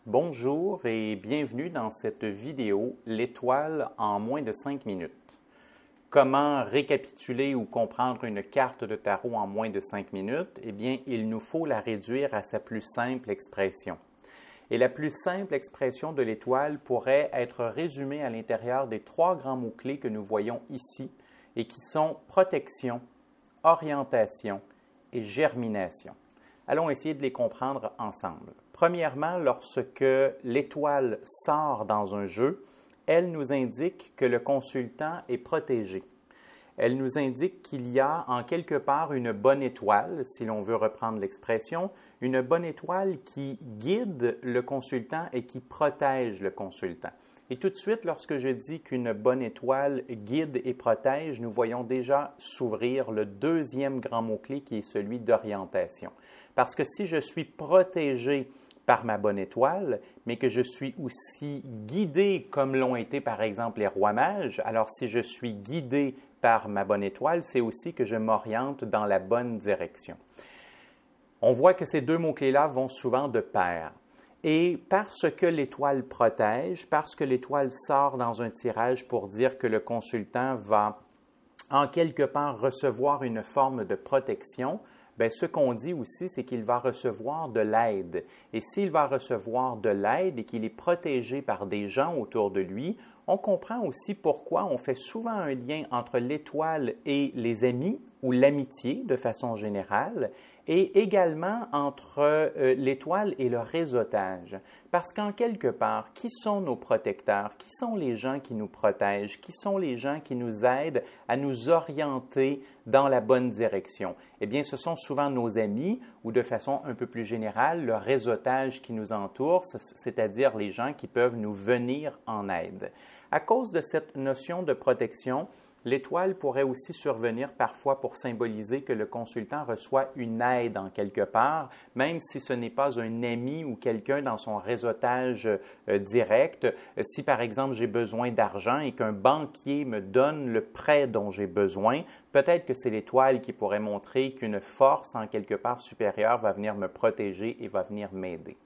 Bonjour et bienvenue dans cette vidéo « L'étoile en moins de 5 minutes ». Comment récapituler ou comprendre une carte de tarot en moins de 5 minutes? Eh bien, il nous faut la réduire à sa plus simple expression. Et la plus simple expression de l'étoile pourrait être résumée à l'intérieur des trois grands mots-clés que nous voyons ici et qui sont protection, orientation et germination. Allons essayer de les comprendre ensemble. Premièrement, lorsque l'étoile sort dans un jeu, elle nous indique que le consultant est protégé. Elle nous indique qu'il y a en quelque part une bonne étoile, si l'on veut reprendre l'expression, une bonne étoile qui guide le consultant et qui protège le consultant. Et tout de suite, lorsque je dis qu'une bonne étoile guide et protège, nous voyons déjà s'ouvrir le deuxième grand mot-clé qui est celui d'orientation. Parce que si je suis protégé par ma bonne étoile, mais que je suis aussi guidé comme l'ont été par exemple les rois mages, alors si je suis guidé par ma bonne étoile, c'est aussi que je m'oriente dans la bonne direction. On voit que ces deux mots-clés-là vont souvent de pair. Et parce que l'étoile protège, parce que l'étoile sort dans un tirage pour dire que le consultant va en quelque part recevoir une forme de protection, bien, ce qu'on dit aussi, c'est qu'il va recevoir de l'aide. Et s'il va recevoir de l'aide et qu'il est protégé par des gens autour de lui, on comprend aussi pourquoi on fait souvent un lien entre l'étoile et les amis ou l'amitié de façon générale et également entre l'étoile et le réseautage. Parce qu'en quelque part, qui sont nos protecteurs? Qui sont les gens qui nous protègent? Qui sont les gens qui nous aident à nous orienter dans la bonne direction? Eh bien, ce sont souvent nos amis ou de façon un peu plus générale, le réseautage qui nous entoure, c'est-à-dire les gens qui peuvent nous venir en aide. À cause de cette notion de protection, l'étoile pourrait aussi survenir parfois pour symboliser que le consultant reçoit une aide en quelque part, même si ce n'est pas un ami ou quelqu'un dans son réseautage direct. Si par exemple j'ai besoin d'argent et qu'un banquier me donne le prêt dont j'ai besoin, peut-être que c'est l'étoile qui pourrait montrer qu'une force en quelque part supérieure va venir me protéger et va venir m'aider.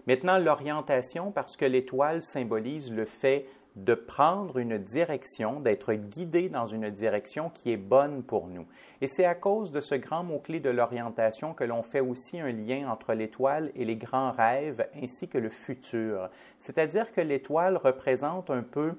Maintenant, l'orientation, parce que l'étoile symbolise le fait de prendre une direction, d'être guidé dans une direction qui est bonne pour nous. Et c'est à cause de ce grand mot-clé de l'orientation que l'on fait aussi un lien entre l'étoile et les grands rêves ainsi que le futur. C'est-à-dire que l'étoile représente un peu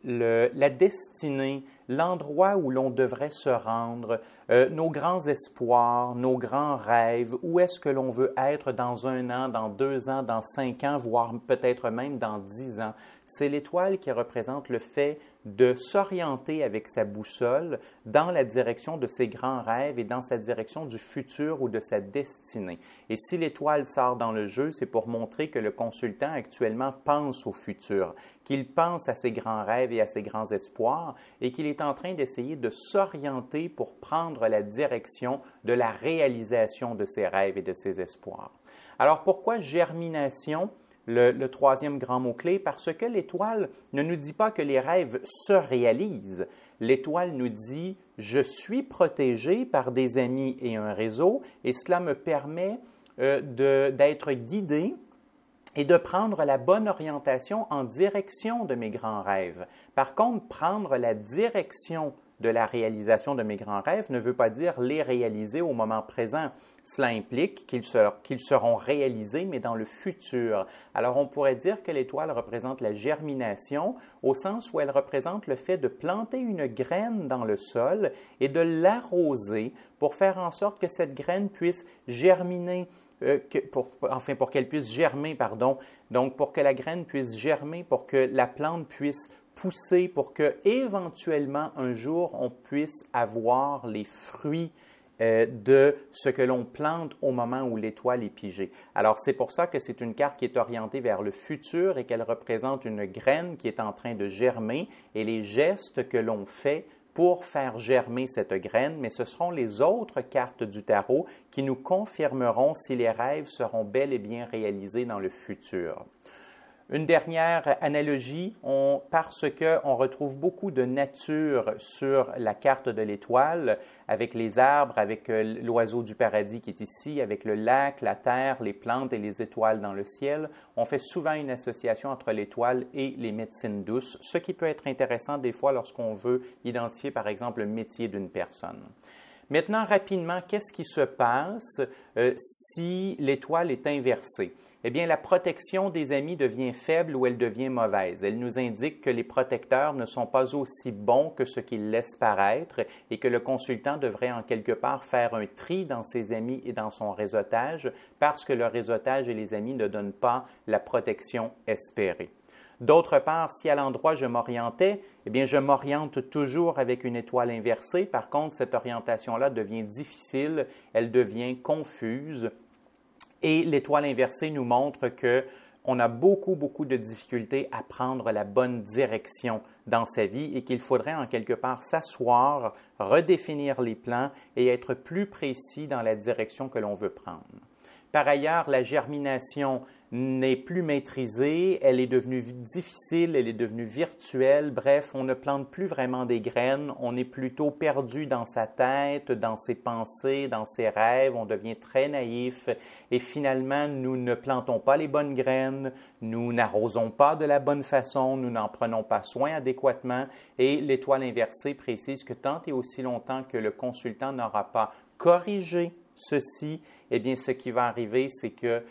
la destinée, l'endroit où l'on devrait se rendre, nos grands espoirs, nos grands rêves, où est-ce que l'on veut être dans 1 an, dans 2 ans, dans 5 ans, voire peut-être même dans 10 ans. C'est l'étoile qui représente le fait de s'orienter avec sa boussole dans la direction de ses grands rêves et dans sa direction du futur ou de sa destinée. Et si l'étoile sort dans le jeu, c'est pour montrer que le consultant actuellement pense au futur, qu'il pense à ses grands rêves et à ses grands espoirs et qu'il est en train d'essayer de s'orienter pour prendre la direction de la réalisation de ses rêves et de ses espoirs. Alors pourquoi germination? Le troisième grand mot-clé, parce que l'étoile ne nous dit pas que les rêves se réalisent. L'étoile nous dit « je suis protégé par des amis et un réseau et cela me permet d'être guidé et de prendre la bonne orientation en direction de mes grands rêves. » Par contre, prendre la direction de la réalisation de mes grands rêves ne veut pas dire les réaliser au moment présent. Cela implique qu'ils seront réalisés, mais dans le futur. Alors, on pourrait dire que l'étoile représente la germination au sens où elle représente le fait de planter une graine dans le sol et de l'arroser pour faire en sorte que cette graine puisse germiner, pour qu'elle puisse germer, pardon. Donc, pour que la graine puisse germer, pour que la plante puisse pousser, pour que éventuellement un jour on puisse avoir les fruits de ce que l'on plante au moment où l'étoile est pigée. Alors, c'est pour ça que c'est une carte qui est orientée vers le futur et qu'elle représente une graine qui est en train de germer et les gestes que l'on fait pour faire germer cette graine, mais ce seront les autres cartes du tarot qui nous confirmeront si les rêves seront bel et bien réalisés dans le futur. Une dernière analogie, parce qu'on retrouve beaucoup de nature sur la carte de l'étoile, avec les arbres, avec l'oiseau du paradis qui est ici, avec le lac, la terre, les plantes et les étoiles dans le ciel. On fait souvent une association entre l'étoile et les médecines douces, ce qui peut être intéressant des fois lorsqu'on veut identifier, par exemple, le métier d'une personne. Maintenant, rapidement, qu'est-ce qui se passe si l'étoile est inversée? Eh bien, la protection des amis devient faible ou elle devient mauvaise. Elle nous indique que les protecteurs ne sont pas aussi bons que ce qu'ils laissent paraître et que le consultant devrait en quelque part faire un tri dans ses amis et dans son réseautage parce que le réseautage et les amis ne donnent pas la protection espérée. D'autre part, si à l'endroit je m'orientais, eh bien, je m'oriente toujours avec une étoile inversée. Par contre, cette orientation-là devient difficile, elle devient confuse. Et l'étoile inversée nous montre qu'on a beaucoup de difficultés à prendre la bonne direction dans sa vie et qu'il faudrait en quelque part s'asseoir, redéfinir les plans et être plus précis dans la direction que l'on veut prendre. Par ailleurs, la germination n'est plus maîtrisée, elle est devenue difficile, elle est devenue virtuelle. Bref, on ne plante plus vraiment des graines, on est plutôt perdu dans sa tête, dans ses pensées, dans ses rêves, on devient très naïf et finalement, nous ne plantons pas les bonnes graines, nous n'arrosons pas de la bonne façon, nous n'en prenons pas soin adéquatement et l'étoile inversée précise que tant et aussi longtemps que le consultant n'aura pas corrigé ceci, eh bien, ce qui va arriver, c'est que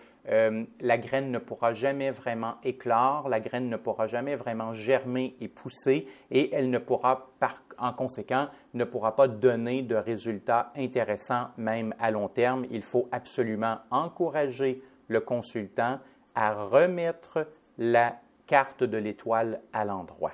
la graine ne pourra jamais vraiment éclore, la graine ne pourra jamais vraiment germer et pousser et elle ne pourra, en conséquent, ne pourra pas donner de résultats intéressants même à long terme. Il faut absolument encourager le consultant à remettre la carte de l'étoile à l'endroit.